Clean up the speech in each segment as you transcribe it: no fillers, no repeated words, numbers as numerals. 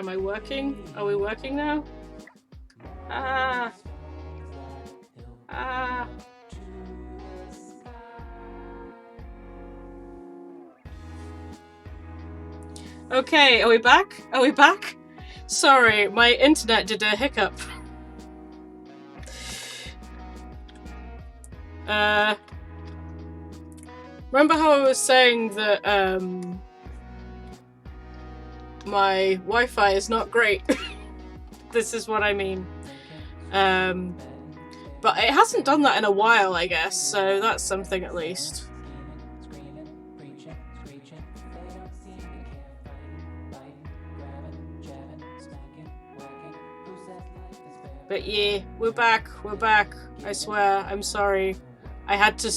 Am I working? Are we working now? Ah. Ah. Okay, are we back? Are we back? Sorry, my internet did a hiccup. Remember how I was saying that, my Wi-Fi is not great? This is what I mean. But it hasn't done that in a while, I guess, so that's something at least. But yeah, we're back, I swear, I'm sorry. I had to...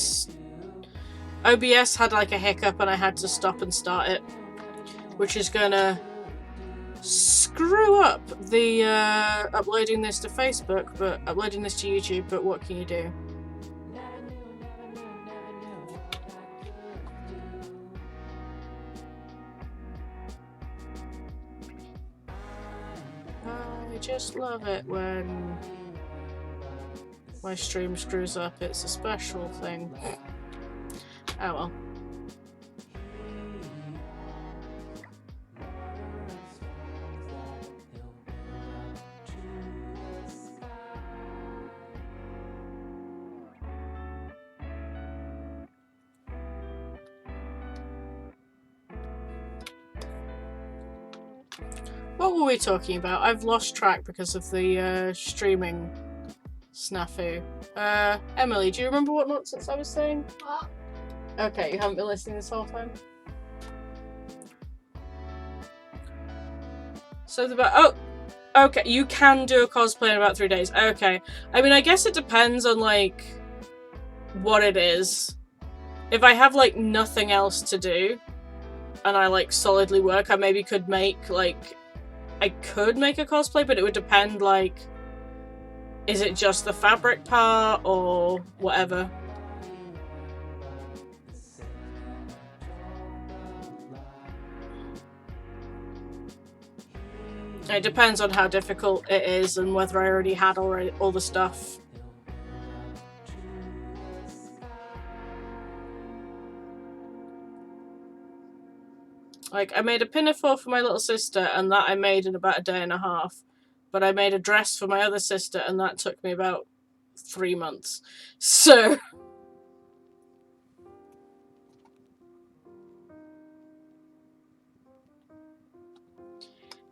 OBS had like a hiccup and I had to stop and start it, which is gonna screw up the uploading this to Facebook, but uploading this to YouTube, but what can you do? I just love it when my stream screws up. It's a special thing. Oh well. What were we talking about? I've lost track because of the streaming snafu. Emily, do you remember what nonsense I was saying? What? Okay, you haven't been listening this whole time? Something about... Oh! Okay, you can do a cosplay in about 3 days. Okay. I mean, I guess it depends on, like, what it is. If I have, like, nothing else to do, and I, like, solidly work, I maybe could make, like... I could make a cosplay, but it would depend, like... Is it just the fabric part, or whatever? It depends on how difficult it is and whether I already had all the stuff. Like, I made a pinafore for my little sister, and that I made in about a day and a half. But I made a dress for my other sister, and that took me about 3 months. So...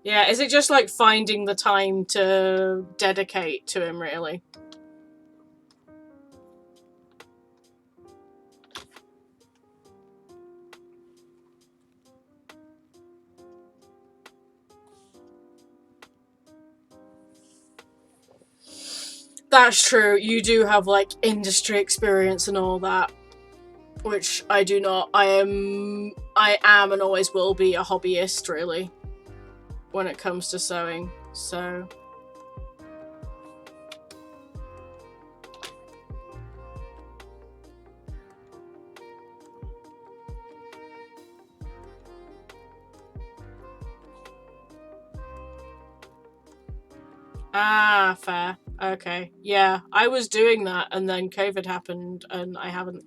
Yeah, is it just like finding the time to dedicate to him, really? That's true, you do have like industry experience and all that, which I do not. I am and always will be a hobbyist, really, when it comes to sewing, so... Ah, fair. Okay. Yeah, I was doing that and then COVID happened and I haven't...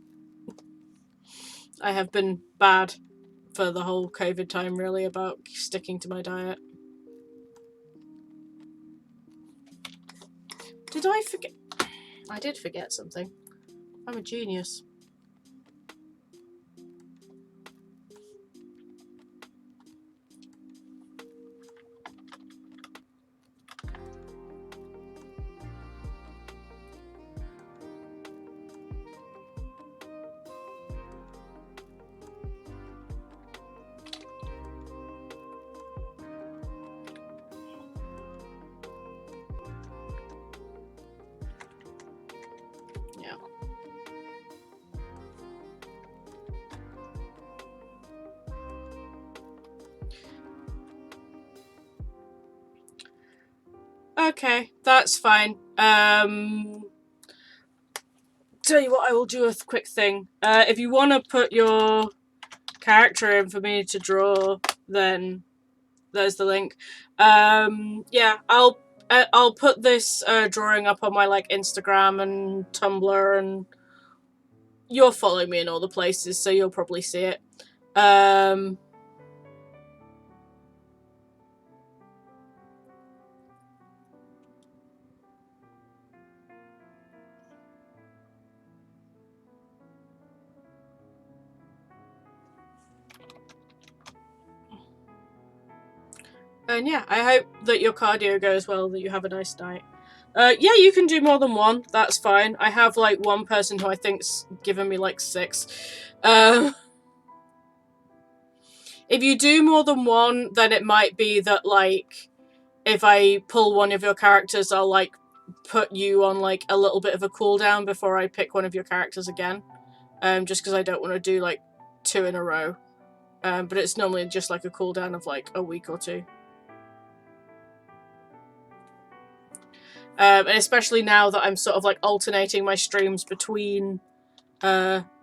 I have been bad for the whole COVID time, really, about sticking to my diet. Did I forget? I did forget something. I'm a genius. Yeah. Okay, that's fine. Tell you what, I will do a quick thing. If you want to put your character in for me to draw, then there's the link. Yeah, I'll put this drawing up on my like Instagram and Tumblr, and you'll follow me in all the places, so you'll probably see it. And yeah, I hope that your cardio goes well, that you have a nice night. Yeah, you can do more than one. That's fine. I have like one person who I think's given me like 6. If you do more than one, then it might be that like if I pull one of your characters, I'll like put you on like a little bit of a cooldown before I pick one of your characters again. Just because I don't want to do like 2 in a row. But it's normally just like a cooldown of like a week or 2. And especially now that I'm sort of like alternating my streams between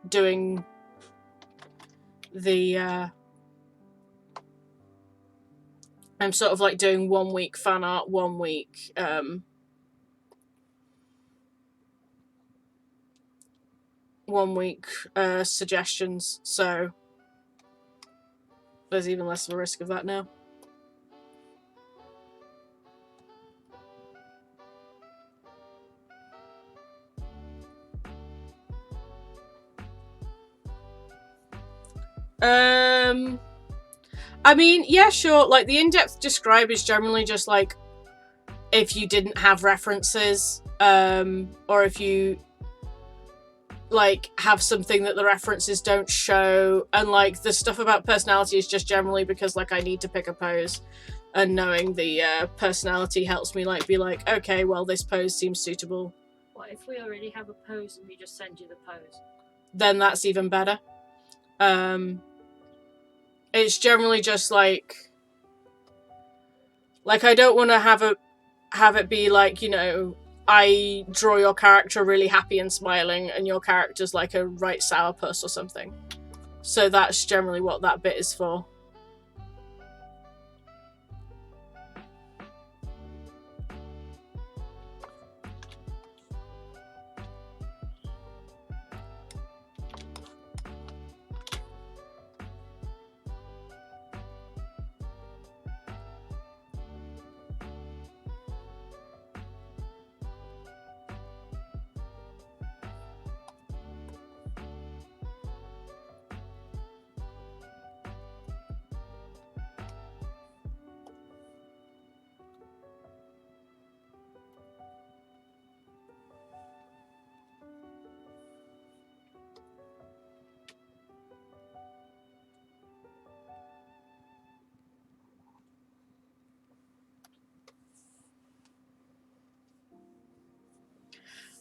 doing the I'm sort of like doing 1 week fan art, 1 week suggestions, so there's even less of a risk of that now. I mean, yeah, sure, like the in-depth describe is generally just like if you didn't have references, or if you like have something that the references don't show, and like the stuff about personality is just generally because like I need to pick a pose, and knowing the personality helps me like be like, okay, well this pose seems suitable. What if we already have a pose and we just send you the pose? Then that's even better. It's generally just like I don't want to have it be like, you know, I draw your character really happy and smiling and your character's like a right sourpuss or something. So that's generally what that bit is for.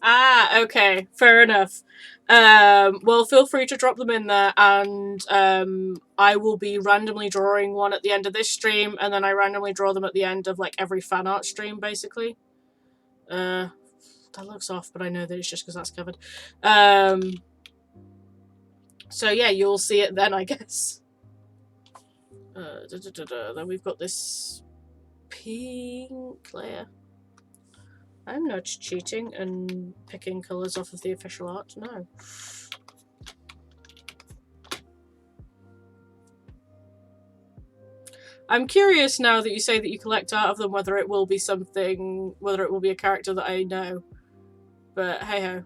Ah, okay, fair enough. Well, feel free to drop them in there, and I will be randomly drawing one at the end of this stream, and then I randomly draw them at the end of like every fan art stream, basically. That looks off, but I know that it's just because that's covered. So yeah, you'll see it then, I guess. Then we've got this pink layer. I'm not cheating and picking colours off of the official art, no. I'm curious now that you say that you collect art of them, whether it will be something, whether it will be a character that I know. But hey ho,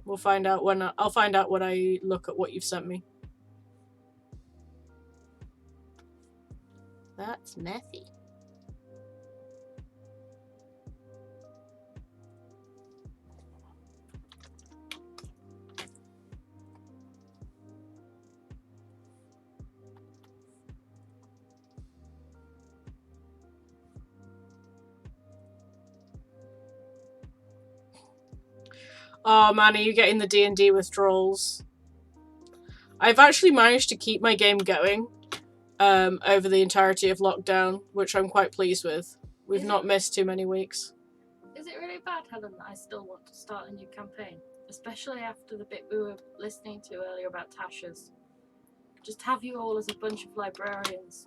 we'll find out when I'll find out when I look at what you've sent me. That's messy. Oh man, are you getting the D&D withdrawals? I've actually managed to keep my game going over the entirety of lockdown, which I'm quite pleased with. We've not missed too many weeks. Is it really bad, Helen, that I still want to start a new campaign? Especially after the bit we were listening to earlier about Tasha's. Just have you all as a bunch of librarians.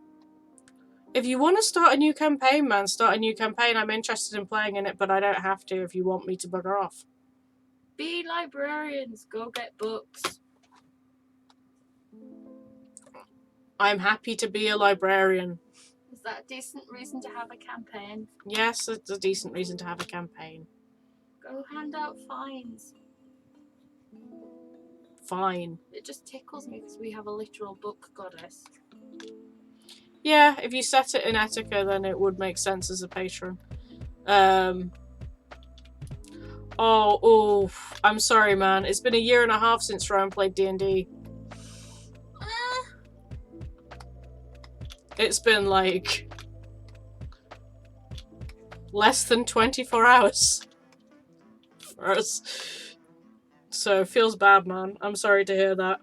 If you want to start a new campaign, man, start a new campaign. I'm interested in playing in it, but I don't have to if you want me to bugger off. Be librarians. Go get books. I'm happy to be a librarian. Is that a decent reason to have a campaign? Yes, it's a decent reason to have a campaign. Go hand out fines. Fine. It just tickles me because we have a literal book goddess. Yeah, if you set it in Etika, then it would make sense as a patron. Oh, I'm sorry, man. It's been a year and a half since Ryan played D&D. It's been, like, less than 24 hours for us. So, it feels bad, man. I'm sorry to hear that.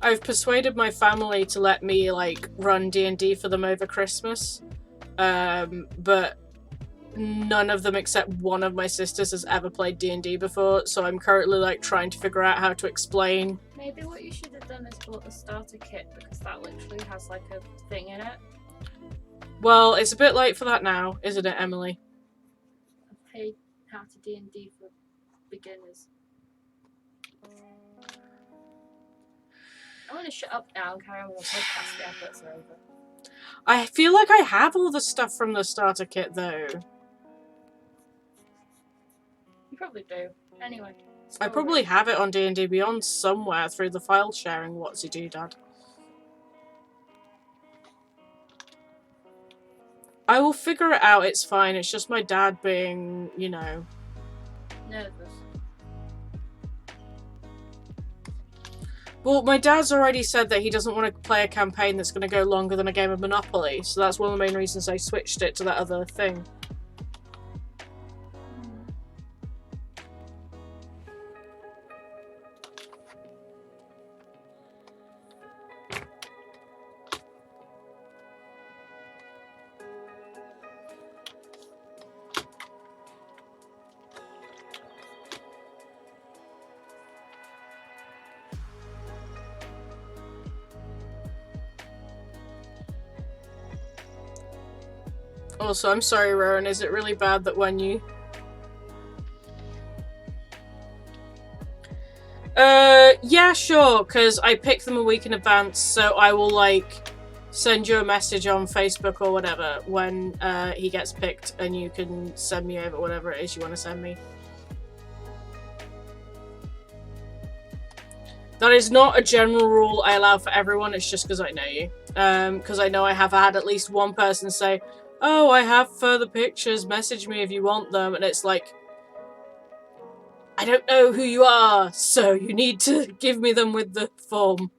I've persuaded my family to let me, like, run D&D for them over Christmas. But none of them except one of my sisters has ever played D&D before, so I'm currently, like, trying to figure out how to explain. Maybe what you should have done is bought the starter kit, because that literally has, like, a thing in it. Well, it's a bit late for that now, isn't it, Emily? I've paid How to D&D for beginners. I want to shut up now and carry on with the podcast. The adverts are over. I feel like I have all the stuff from the starter kit, though. You probably do. Anyway. I probably have it on D&D Beyond somewhere through the file sharing what's-he-do-dad. I will figure it out, it's fine. It's just my dad being, you know... nervous. Well, my dad's already said that he doesn't want to play a campaign that's going to go longer than a game of Monopoly, so that's one of the main reasons I switched it to that other thing. Also, I'm sorry, Rowan, is it really bad that when you... Yeah, sure, because I pick them a week in advance, so I will, like, send you a message on Facebook or whatever when he gets picked, and you can send me over whatever it is you want to send me. That is not a general rule I allow for everyone, it's just because I know you. Because I know I have had at least one person say, oh, I have further pictures, message me if you want them, and it's like, I don't know who you are, so you need to give me them with the form.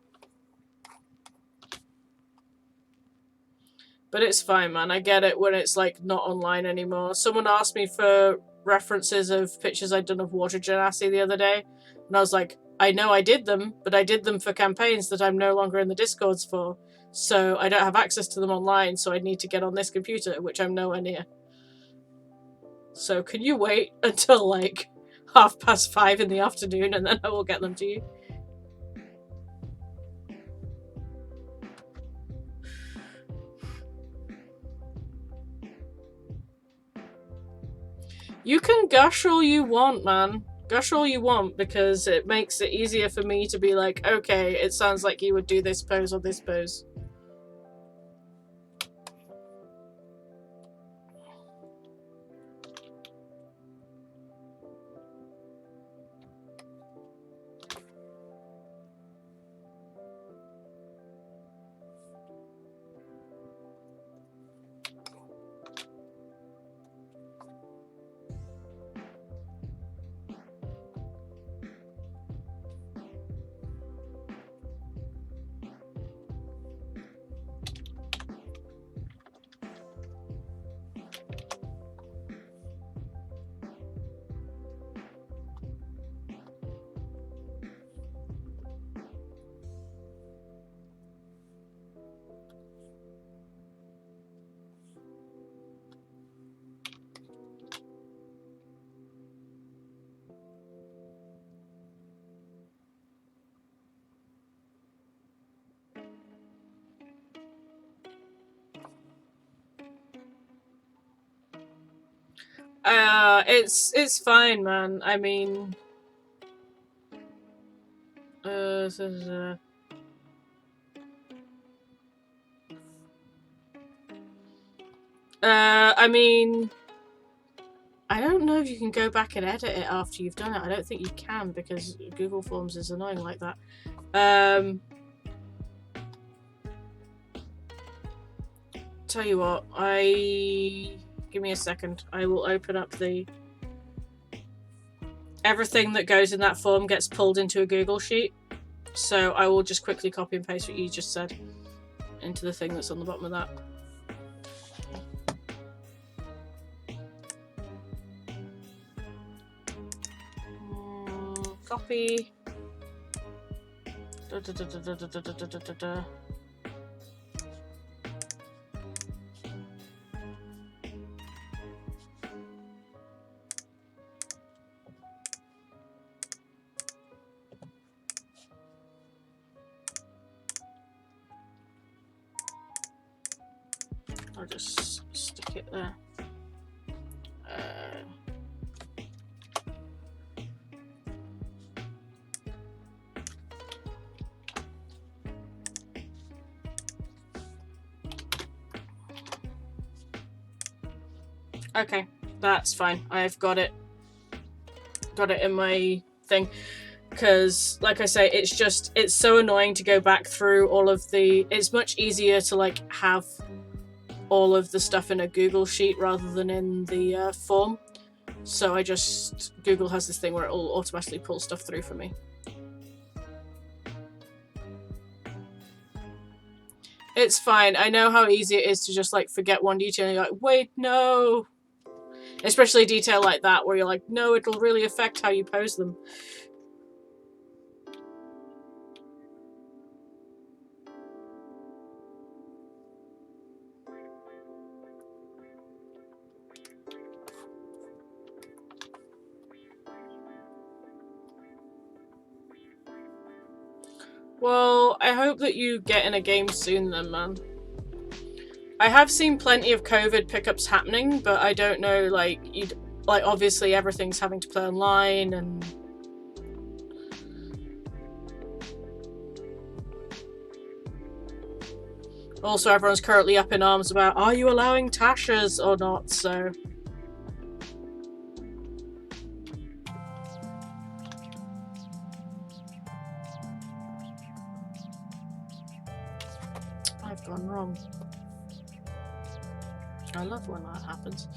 But it's fine, man. I get it when it's, like, not online anymore. Someone asked me for references of pictures I'd done of Water Genasi the other day, and I was like, I know I did them, but I did them for campaigns that I'm no longer in the Discords for, so I don't have access to them online, so I need to get on this computer, which I'm nowhere near. So can you wait until, like, 5:30 in the afternoon, and then I will get them to you? You can gush all you want, man. Gush all you want, because it makes it easier for me to be like, okay, it sounds like you would do this pose or this pose. It's fine, man. I mean, I mean, I don't know if you can go back and edit it after you've done it. I don't think you can because Google Forms is annoying like that. Tell you what, give me a second. I will open up the... Everything that goes in that form gets pulled into a Google Sheet. So I will just quickly copy and paste what you just said into the thing that's on the bottom of that. Copy. I'll just stick it there. Okay, that's fine. I've got it in my thing. Because, like I say, it's so annoying to go back through all of the... It's much easier to, like, have all of the stuff in a Google Sheet rather than in the form. So Google has this thing where it will automatically pull stuff through for me. It's fine. I know how easy it is to just, like, forget one detail and you're like, wait, no! Especially a detail like that where you're like, no, it'll really affect how you pose them. Well, I hope that you get in a game soon then, man. I have seen plenty of COVID pickups happening, but I don't know, like, obviously everything's having to play online and... Also, everyone's currently up in arms about, are you allowing Tashas or not, so... I've gone wrong. I love when that happens.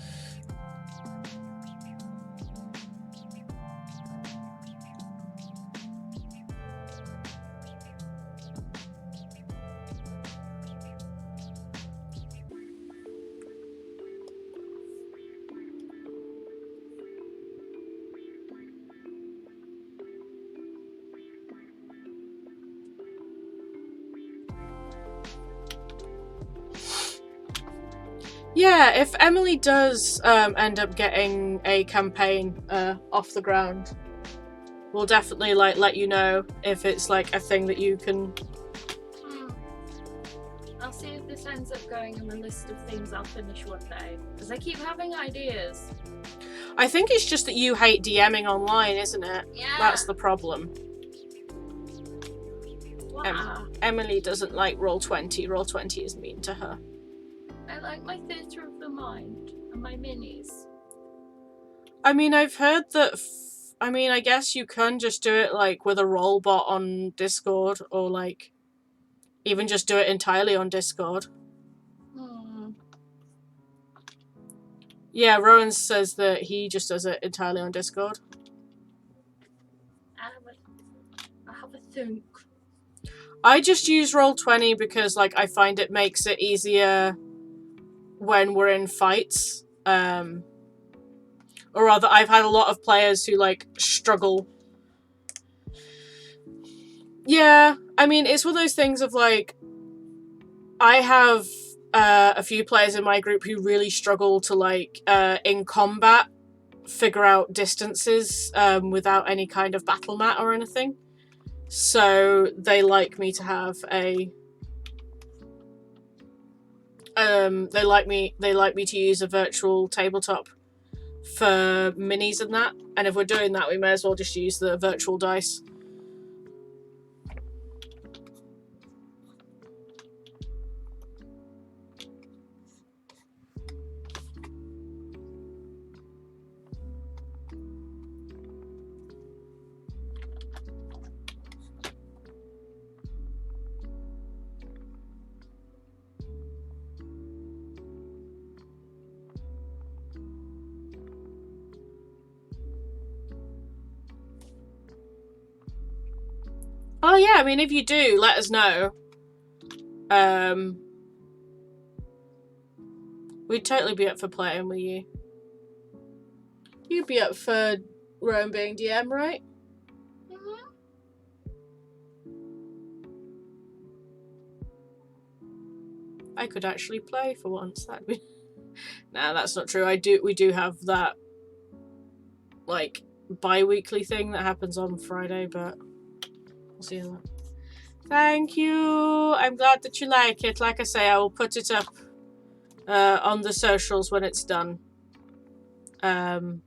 Yeah, if Emily does end up getting a campaign off the ground, we'll definitely like let you know if it's like a thing that you can... I'll see if this ends up going in the list of things I'll finish one day, because I keep having ideas. I think it's just that you hate DMing online, isn't it? Yeah. That's the problem. Wow. Emily doesn't like Roll20. Roll20 is mean to her. I like my theatre of the mind and my minis. I mean, I've heard that... I mean, I guess you can just do it, like, with a roll bot on Discord, or, like, even just do it entirely on Discord. Yeah, Rowan says that he just does it entirely on Discord. I have a think. I just use Roll20 because, like, I find it makes it easier when we're in fights. Or rather, I've had a lot of players who, like, struggle. Yeah, I mean, it's one of those things of, like, I have a few players in my group who really struggle to, like, in combat, figure out distances without any kind of battle mat or anything. So they like me to have a... they like me to use a virtual tabletop for minis and that. And if we're doing that, we may as well just use the virtual dice. Oh yeah, I mean, if you do, let us know. We'd totally be up for playing with you. You'd be up for Rome being DM, right? Mm-hmm. I could actually play for once. That'd be. Nah, that's not true. We do have that, like, bi-weekly thing that happens on Friday, but we'll see how that. Thank you. I'm glad that you like it. Like I say, I will put it up on the socials when it's done. And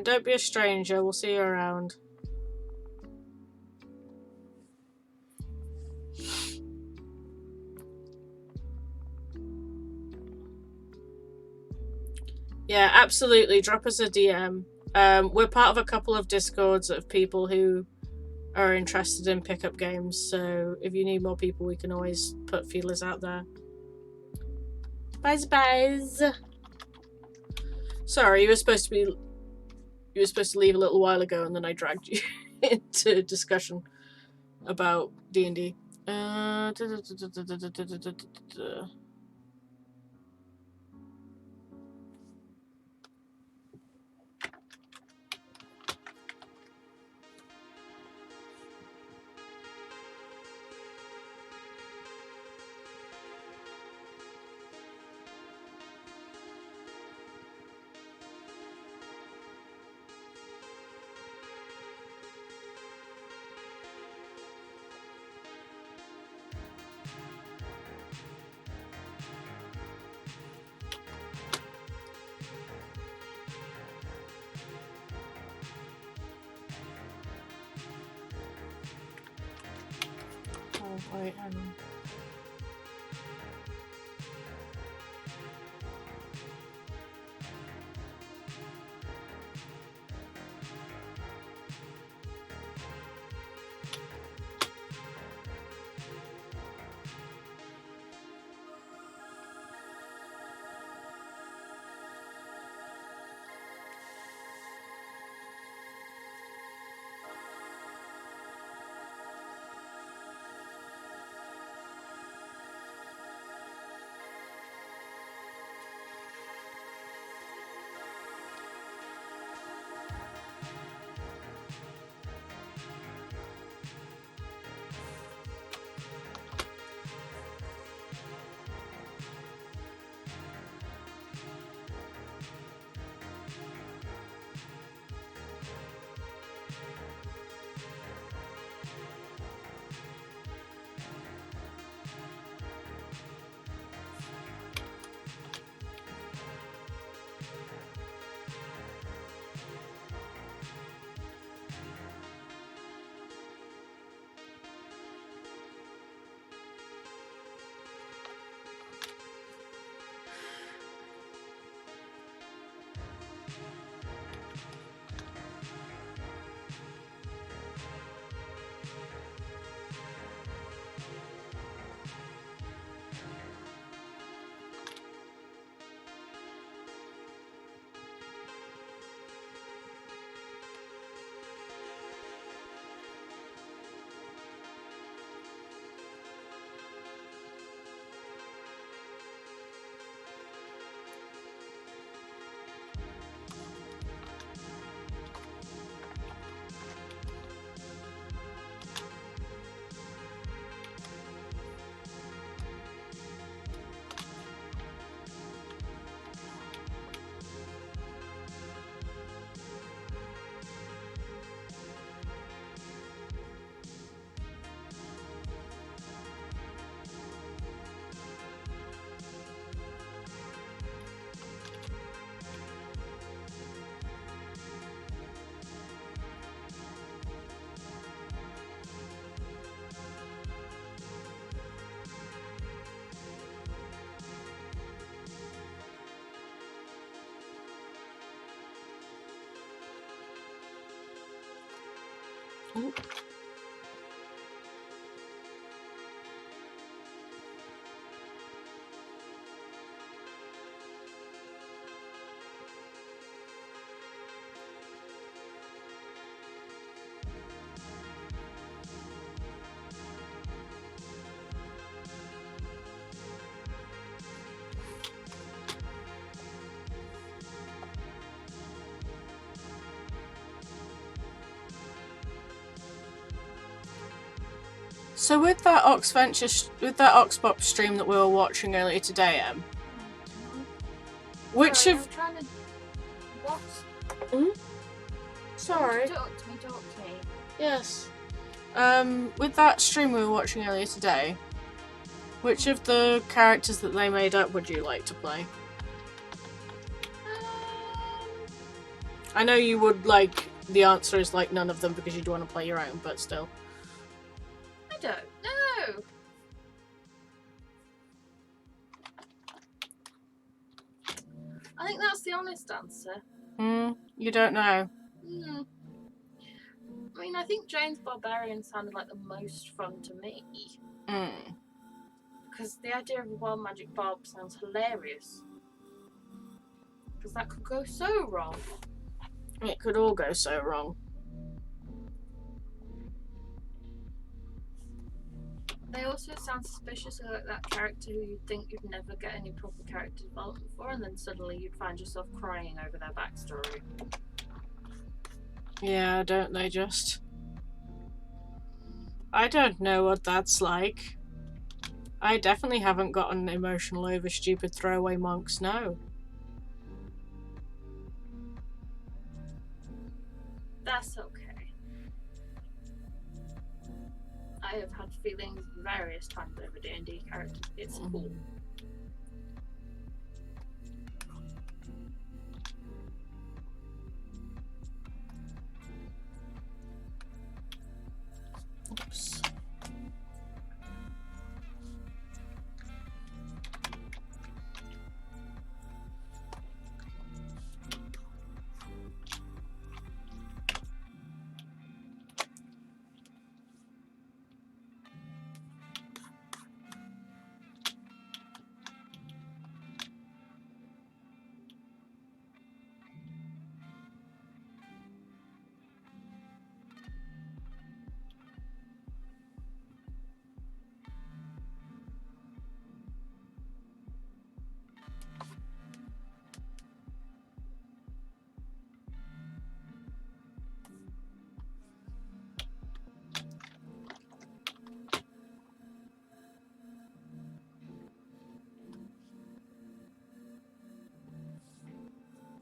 don't be a stranger. We'll see you around. Yeah, absolutely. Drop us a DM. We're part of a couple of Discords of people who are interested in pickup games, so if you need more people, we can always put feelers out there. Bye. Sorry, you were supposed to leave a little while ago, and then I dragged you into discussion about D&D. Oh, wait, hang on. Ooh. So with that OXventure, with that OXpop stream that we were watching earlier today, which Sorry, of... I'm trying to... What? Sorry. Talk to me. Yes. With that stream we were watching earlier today, which of the characters that they made up would you like to play? I know you would like... The answer is like none of them because you'd want to play your own, but still. I don't know. I think that's the honest answer. You don't know. I mean, I think Jane's Barbarian sounded like the most fun to me. Because the idea of a wild magic barb sounds hilarious. Because that could go so wrong. It could all go so wrong. They also sound suspiciously like that character who you'd think you'd never get any proper character development for, and then suddenly you'd find yourself crying over their backstory. Yeah, don't they just? I don't know what that's like. I definitely haven't gotten emotional over stupid throwaway monks, no. That's okay. I have had feelings various times over D&D characters. It's cool. Oops.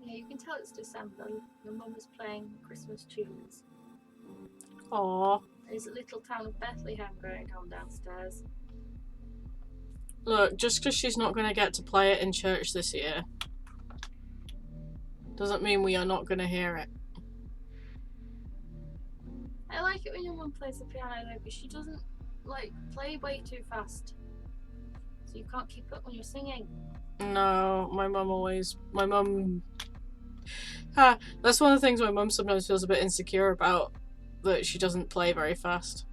Yeah, you can tell it's December. Your mum is playing Christmas tunes. Aww. There's a little town of Bethlehem going on downstairs. Look, just because she's not going to get to play it in church this year doesn't mean we are not going to hear it. I like it when your mum plays the piano though, but she doesn't like play way too fast, so you can't keep up when you're singing. No, my mum that's one of the things my mum sometimes feels a bit insecure about, that she doesn't play very fast.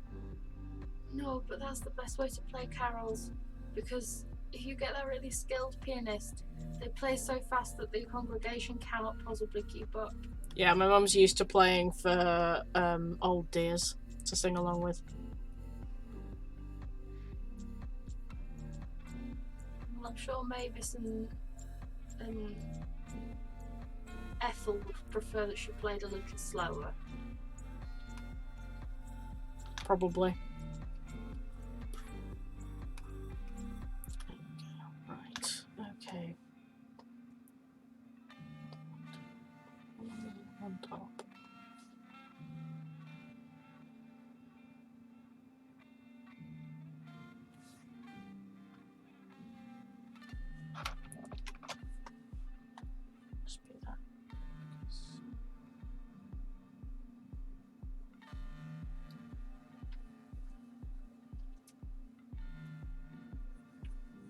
No, but that's the best way to play carols, because if you get that really skilled pianist, they play so fast that the congregation cannot possibly keep up. Yeah, my mum's used to playing for old dears to sing along with. Well, I'm sure Mavis and Ethel would prefer that she played a little slower. Probably. Right, okay. On top. Must be that.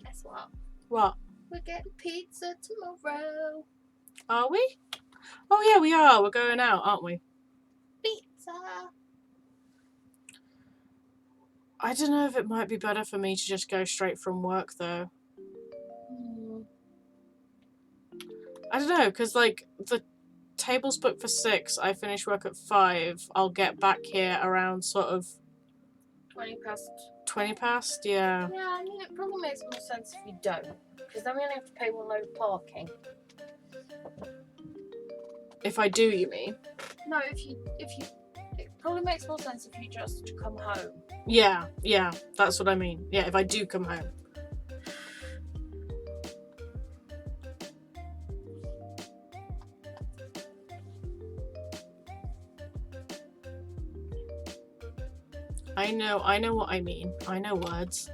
Guess what? What? We're getting pizza tomorrow. Are we? Oh yeah, we are. We're going out, aren't we? Pizza. I don't know if it might be better for me to just go straight from work, though. I don't know, because, like, the table's booked for 6, I finish work at 5, I'll get back here around sort of 20 past. 20 past, yeah. Yeah, I mean, it probably makes more sense if you don't, because then we only have to pay one load of parking. If I do, you mean? No, if you, it probably makes more sense if you just come home. Yeah, that's what I mean. Yeah, if I do come home. I know what I mean. I know words.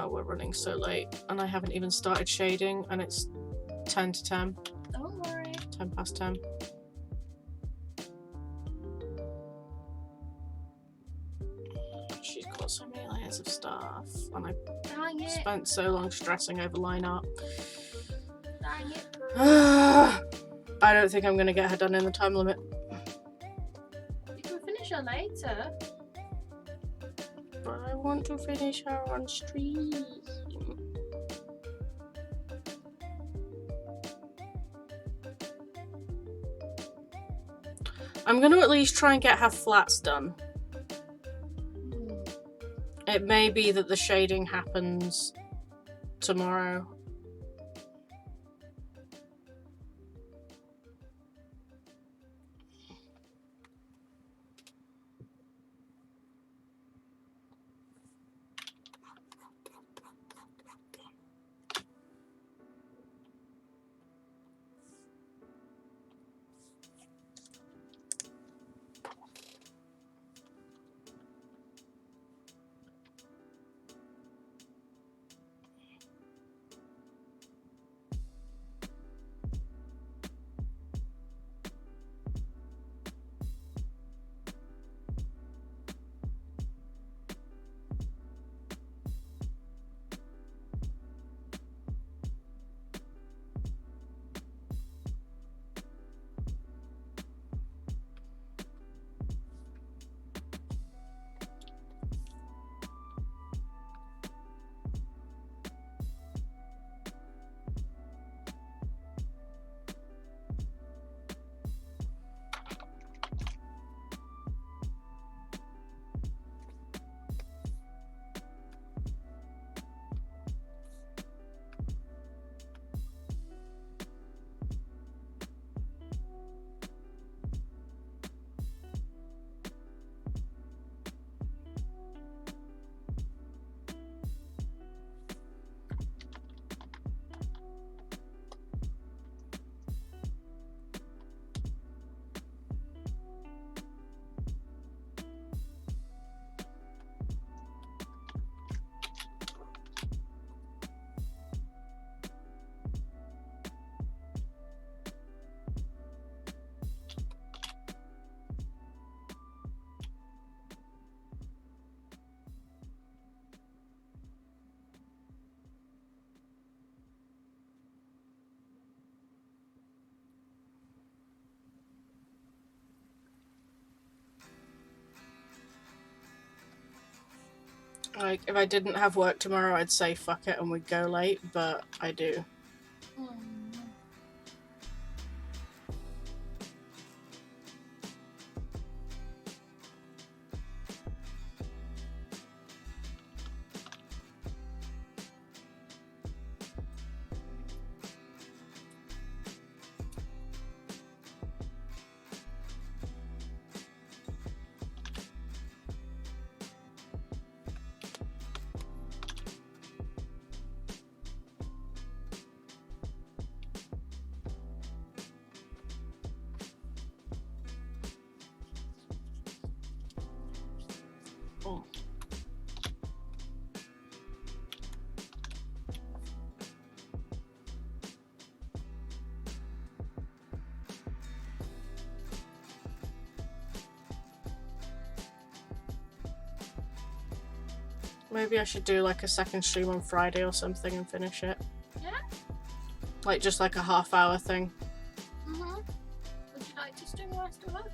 We're running so late, and I haven't even started shading, and it's 10 to 10. Don't worry. 10 past 10. She's got so many layers of stuff, and I spent so long stressing over line art. Dang it, I don't think I'm going to get her done in the time limit. You can finish her later. But I want to finish her on stream. I'm going to at least try and get her flats done. It may be that the shading happens tomorrow. Like, if I didn't have work tomorrow, I'd say fuck it and we'd go late, but I do. Maybe I should do like a second stream on Friday or something and finish it. Like, just like a half-hour thing. Mm-hmm. Would you like to stream the rest of it?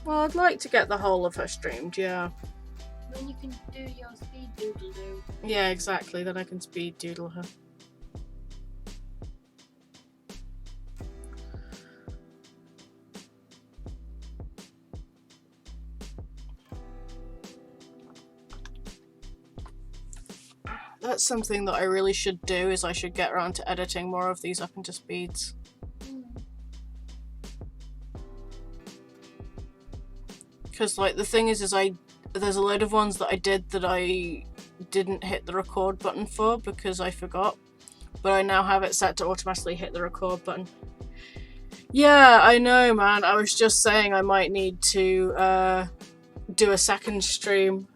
Well, I'd like to get the whole of her streamed, yeah. Then you can do your speed doodle-doo. Yeah, exactly. Then I can speed doodle her. That's something that I really should do, is I should get around to editing more of these up into speeds. Because, like, the thing is there's a load of ones that I did that I didn't hit the record button for because I forgot. But I now have it set to automatically hit the record button. Yeah, I know, man. I was just saying I might need to do a second stream.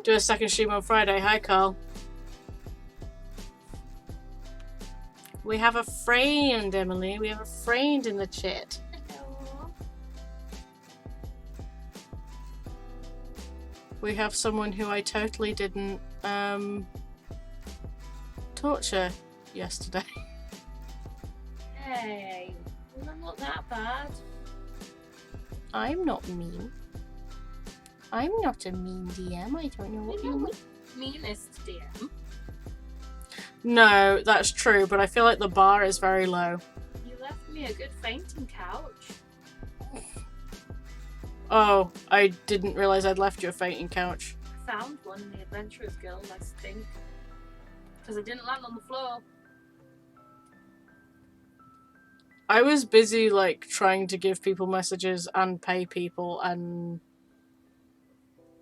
Do a second stream on Friday. Hi, Carl. We have a friend, Emily. We have a friend in the chat. Hello. We have someone who I totally didn't torture yesterday. Hey, I'm not that bad. I'm not mean. I'm not a mean DM. I don't know what you mean. Meanest DM. No, that's true, but I feel like the bar is very low. You left me a good fainting couch. Oh, I didn't realise I'd left you a fainting couch. I found one in the Adventurers Guild, I think. Because I didn't land on the floor. I was busy, like, trying to give people messages and pay people and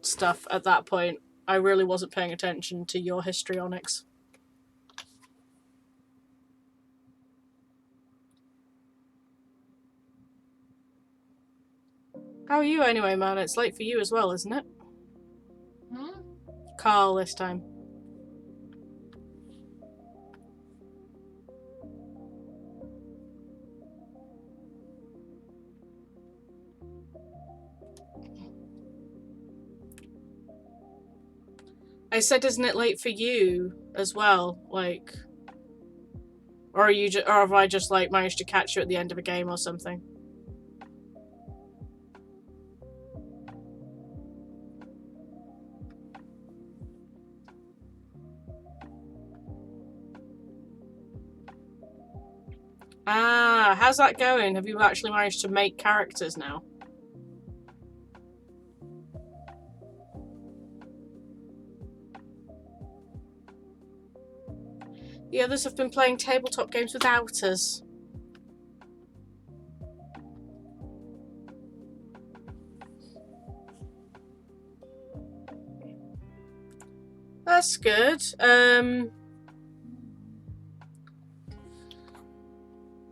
stuff at that point. I really wasn't paying attention to your histrionics. How are you anyway, man? It's late for you as well, isn't it? Carl this time. I said, isn't it late for you as well? Like, or are you or have I just like managed to catch you at the end of a game or something? Ah, how's that going? Have you actually managed to make characters now? The others have been playing tabletop games without us. That's good.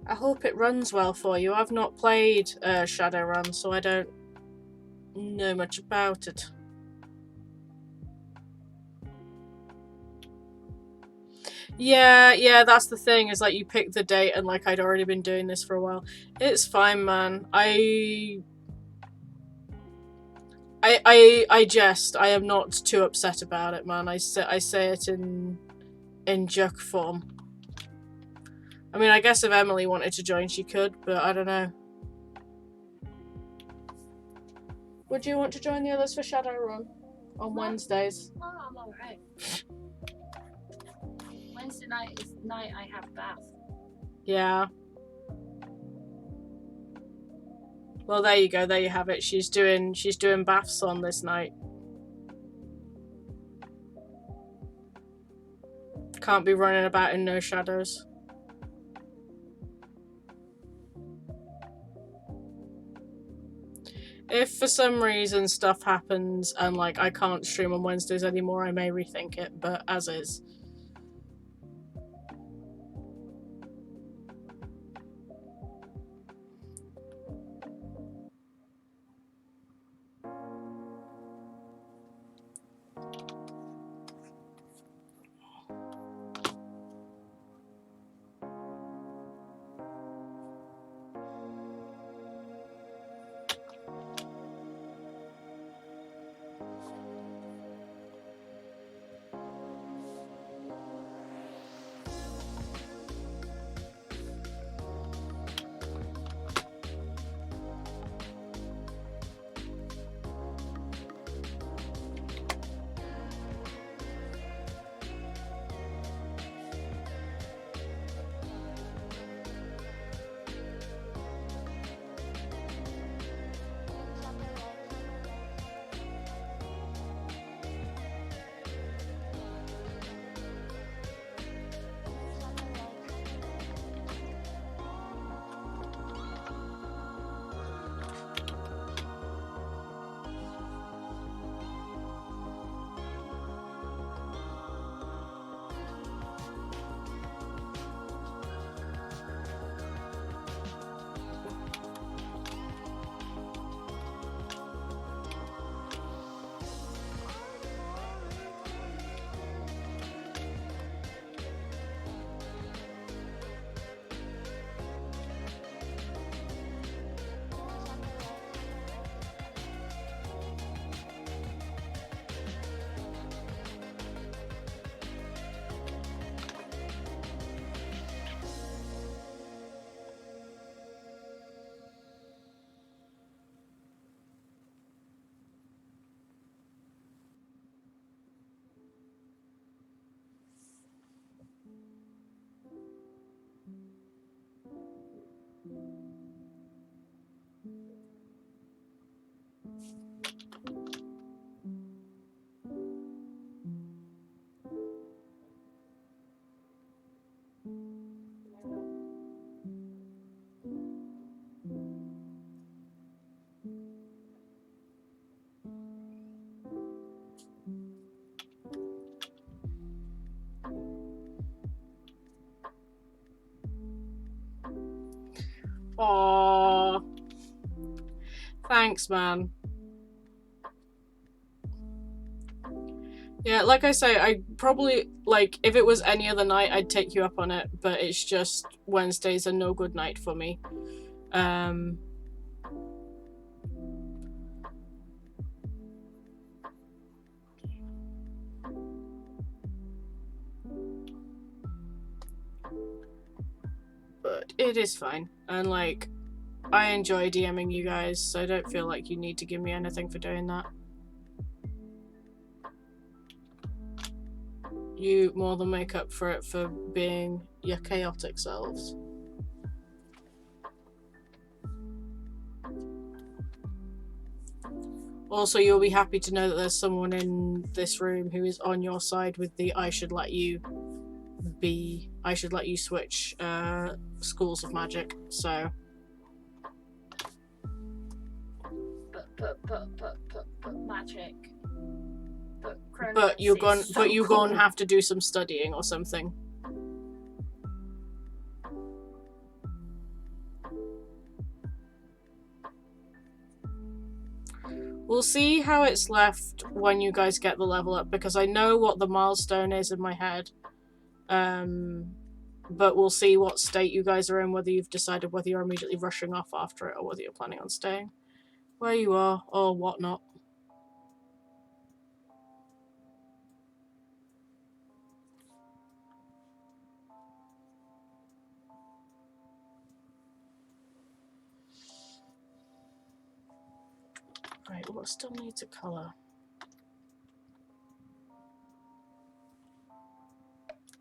I hope it runs well for you. I've not played Shadowrun, so I don't know much about it. Yeah, that's the thing, is like you pick the date and like I'd already been doing this for a while. It's fine, man. I jest. I am not too upset about it, man. I say it in joke form. I mean, I guess if Emily wanted to join, she could, but I don't know. Would you want to join the others for Shadowrun on Wednesdays? Oh, I'm alright. Wednesday night is the night I have bath. Yeah. Well, there you go. There you have it. She's doing baths on this night. Can't be running about in no shadows. If for some reason stuff happens and like I can't stream on Wednesdays anymore, I may rethink it, but as is. Aww. Thanks, man. Yeah, like I say, I probably, like, if it was any other night, I'd take you up on it, but it's just Wednesday's a no good night for me. But it is fine. And, like, I enjoy DMing you guys, so I don't feel like you need to give me anything for doing that. You more than make up for it for being your chaotic selves. Also, you'll be happy to know that there's someone in this room who is on your side with the I should let you switch schools of magic, so. But magic. But you're cool. gonna have to do some studying or something. We'll see how it's left when you guys get the level up, because I know what the milestone is in my head. But we'll see what state you guys are in, whether you've decided whether you're immediately rushing off after it or whether you're planning on staying where you are or whatnot. Right, what still needs a colour?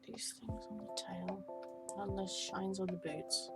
These things on the tail and the shines on the boots.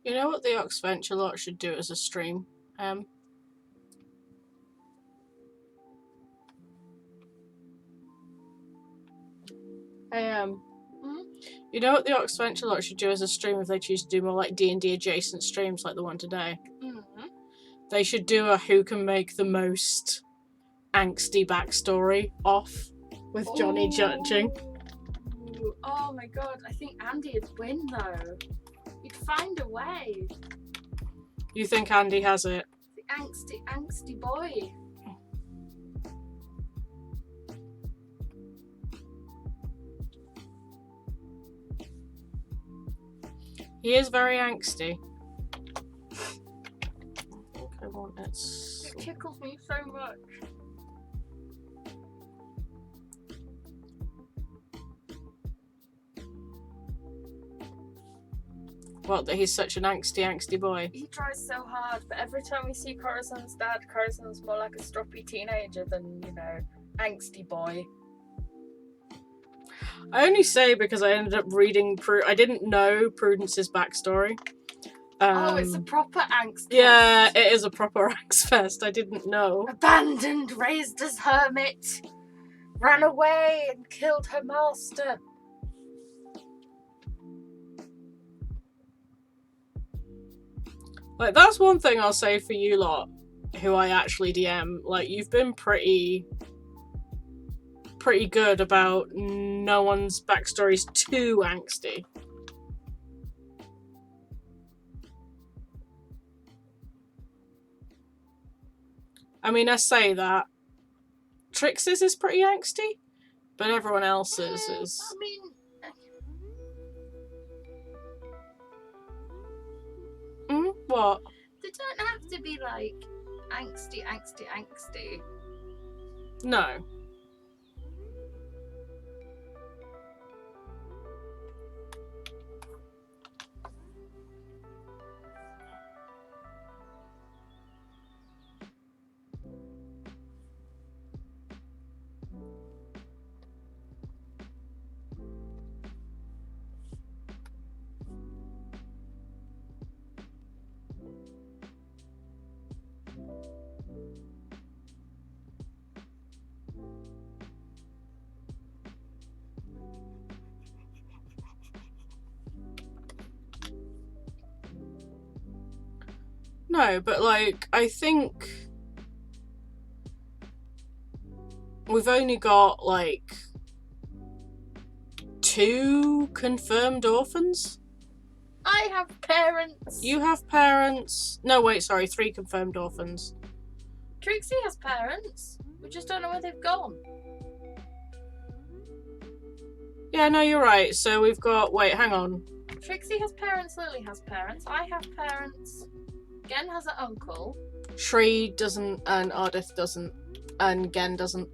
You know what the OXventure lot should do as a stream? You know what the OXventure lot should do as a stream if they choose to do more like D&D adjacent streams like the one today? They should do a who can make the most angsty backstory off with Johnny judging. Oh my god, I think Andy would win though. You'd find a way. You think Andy has it? The angsty boy. He is very angsty. I think I want it. It tickles me so much. What, that he's such an angsty boy? He tries so hard, but every time we see Corazon's dad, Corazon's more like a stroppy teenager than, you know, angsty boy. I only say because I ended up reading I didn't know Prudence's backstory. It's a proper angst Yeah, fest. it is a proper angst fest. I didn't know. Abandoned, raised as hermit, ran away and killed her master. Like, that's one thing I'll say for you lot, who I actually DM. Like, you've been pretty good about no one's backstory's too angsty. I mean, I say that Trix's is pretty angsty, but everyone else's is. I mean, What? they don't have to be like angsty. No. No, but like, I think we've only got like 2 confirmed orphans. I have parents. You have parents. No, wait, sorry, 3 confirmed orphans. Trixie has parents. We just don't know where they've gone. Yeah, no, you're right. So we've got. Wait, hang on. Trixie has parents. Lily has parents. I have parents. Gen has an uncle. Shree doesn't, and Ardith doesn't, and Gen doesn't.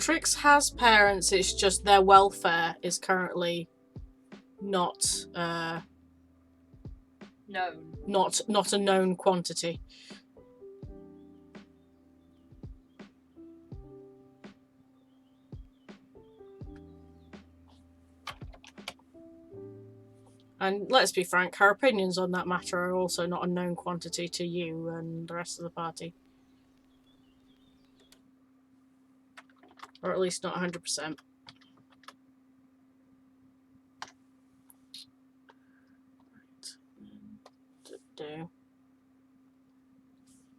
Trix has parents, it's just their welfare is currently not not a known quantity. And let's be frank, her opinions on that matter are also not a known quantity to you and the rest of the party. Or at least not 100%. Do.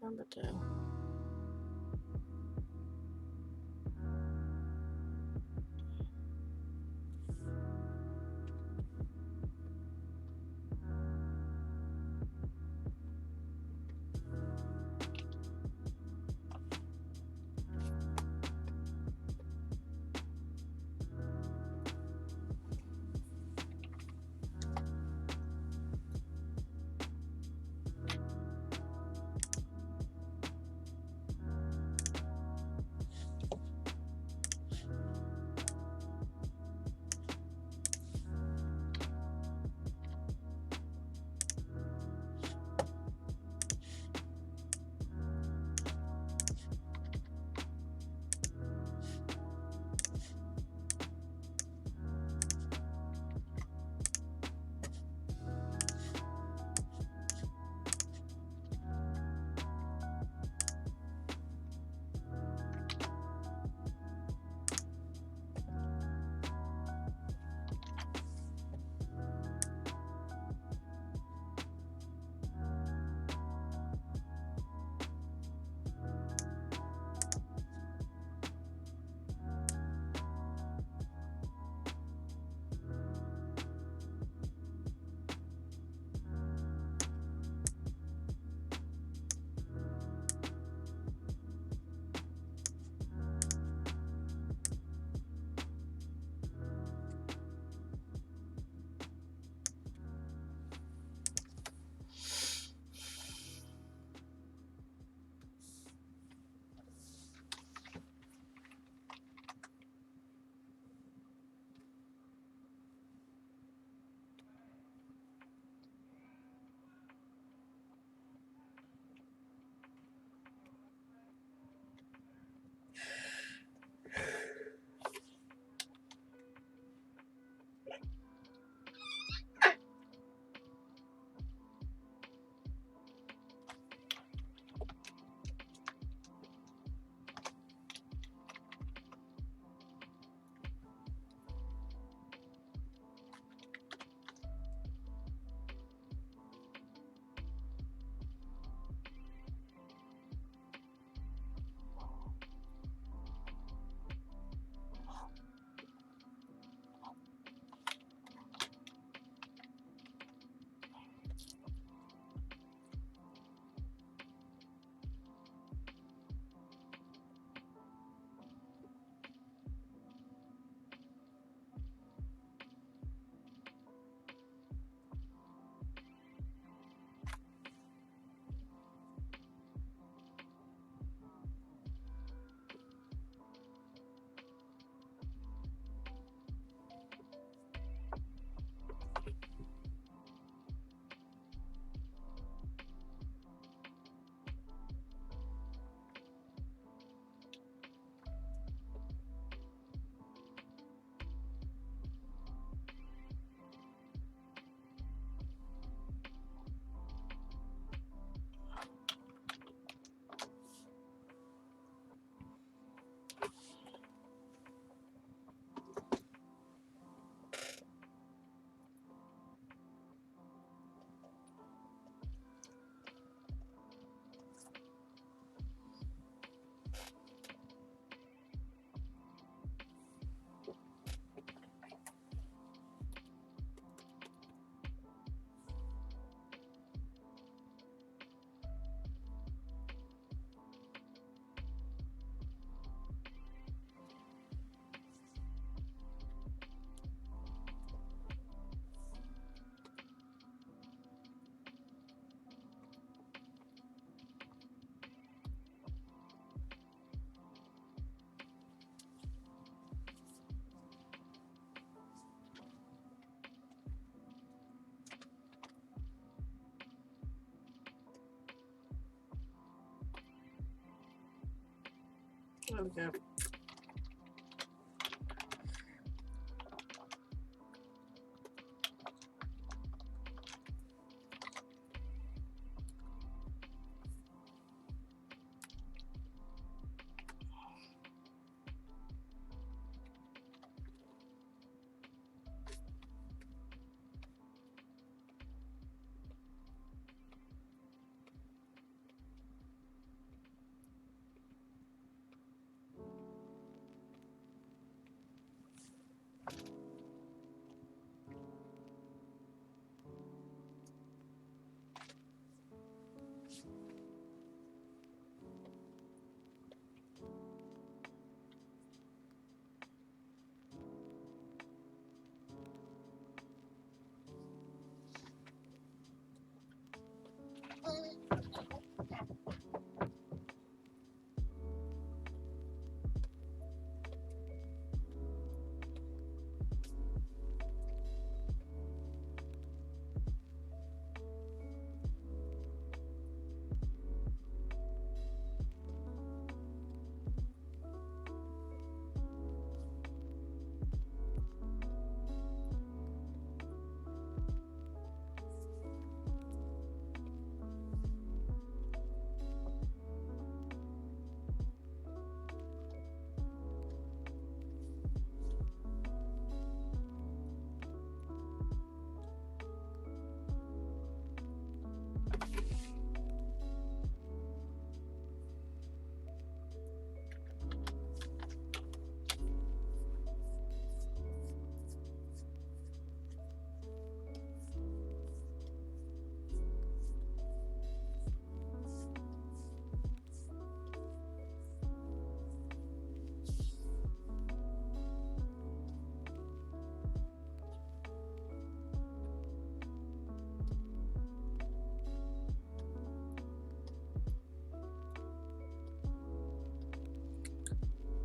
Number 2. There we go.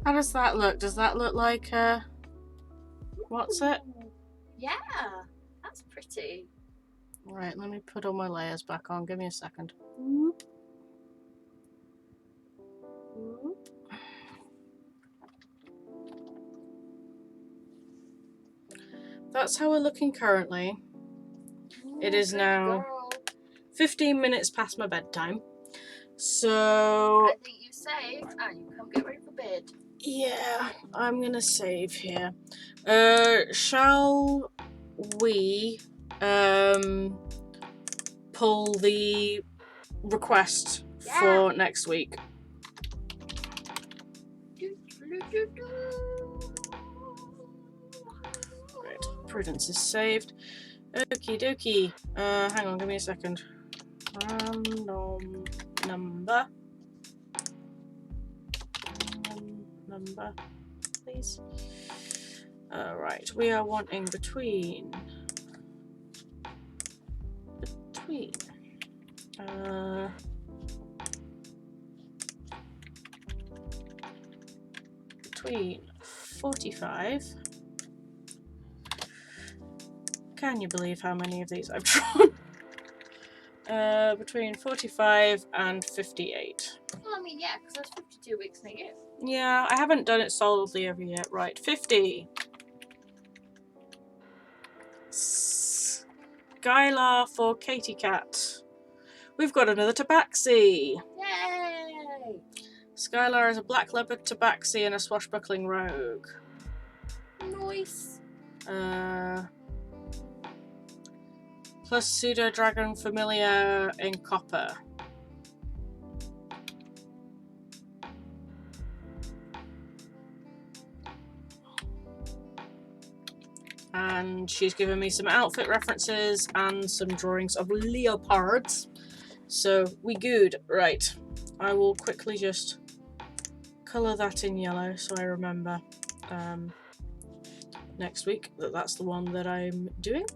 How does that look? Does that look like, what's it? Yeah, that's pretty. Right, let me put all my layers back on. Give me a second. Whoop. Whoop. That's how we're looking currently. It is now 15 minutes past my bedtime. So I think you saved and you come get ready for bed. yeah, I'm gonna save here. Shall we pull the request for next week? Right, Prudence is saved. Okie dokie. Hang on, give me a second. Random number. Number, please. Right, we are wanting between 45. Can you believe how many of these I've drawn? Between 45 and 58. Well, I mean, yeah, because there's 52 weeks in a year. Yeah, I haven't done it solidly every year. Right, 50. Skylar for Katie Cat. We've got another tabaxi. Yay! Skylar is a black leopard tabaxi and a swashbuckling rogue. Nice. Plus pseudo dragon familiar in copper. And she's given me some outfit references and some drawings of leopards. So we good. Right. I will quickly just colour that in yellow so I remember next week that that's the one that I'm doing.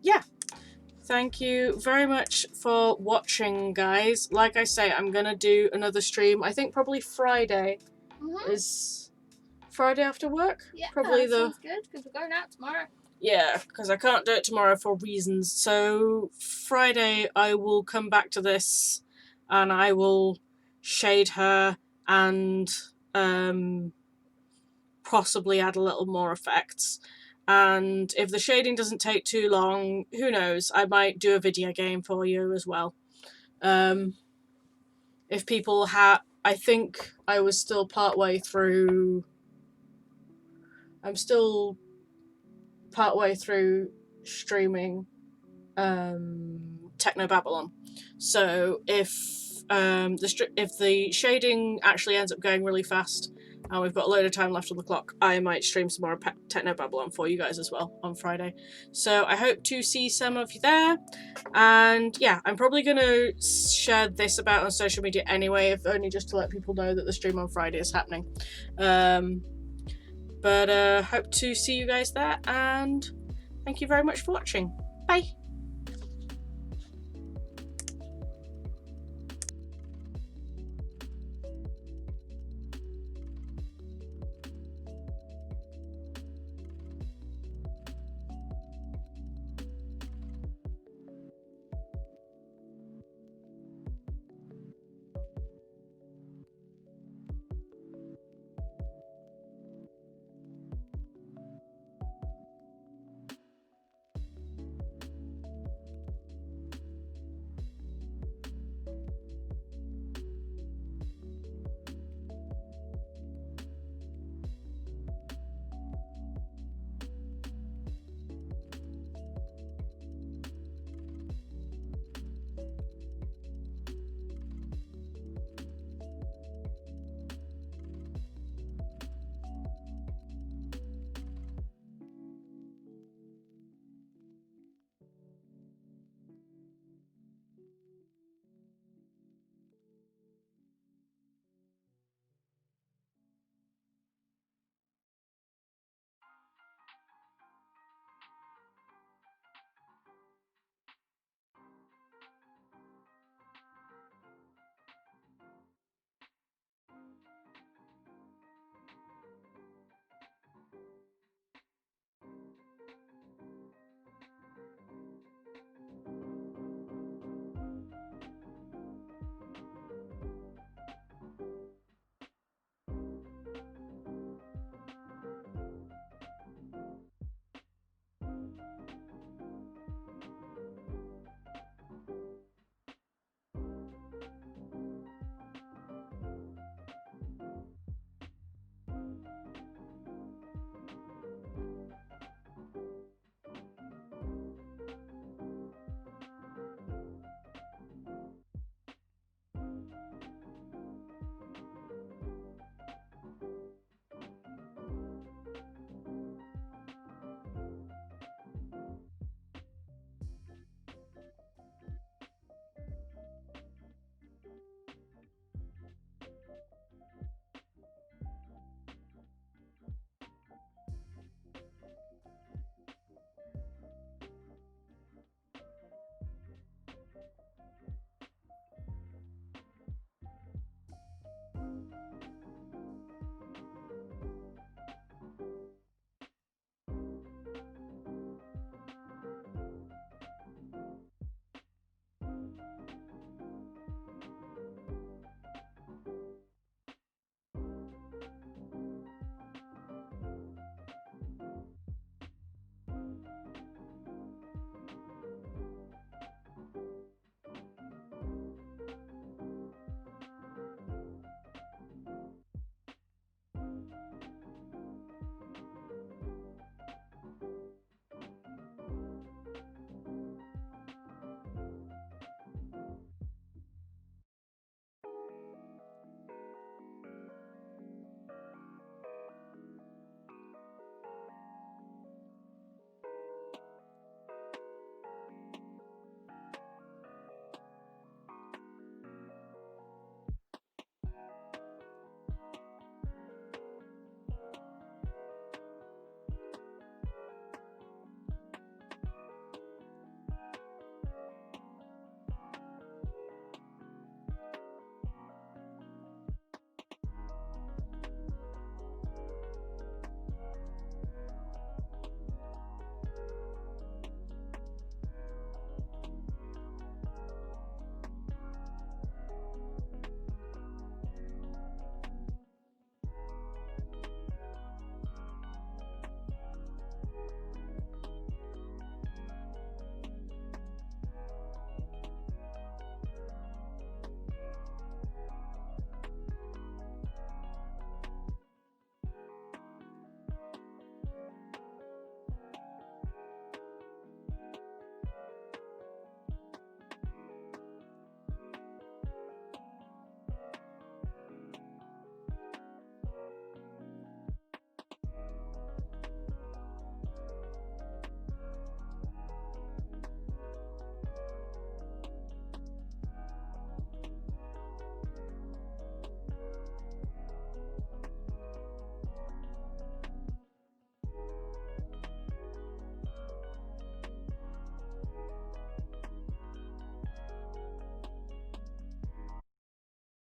Yeah. Thank you very much for watching, guys. Like I say, I'm going to do another stream. I think probably Friday. Is Friday after work? Yeah, probably that sounds good because we're going out tomorrow. Yeah, because I can't do it tomorrow for reasons. So Friday I will come back to this and I will shade her and possibly add a little more effects. And if the shading doesn't take too long, who knows, I might do a video game for you as well. If people I think I was still partway through. I'm still partway through streaming Techno Babylon. So if the shading actually ends up going really fast and we've got a load of time left on the clock, I might stream some more Techno Babylon for you guys as well on Friday. So I hope to see some of you there. And yeah, I'm probably going to share this about on social media anyway, if only just to let people know that the stream on Friday is happening. But hope to see you guys there, and thank you very much for watching. Bye!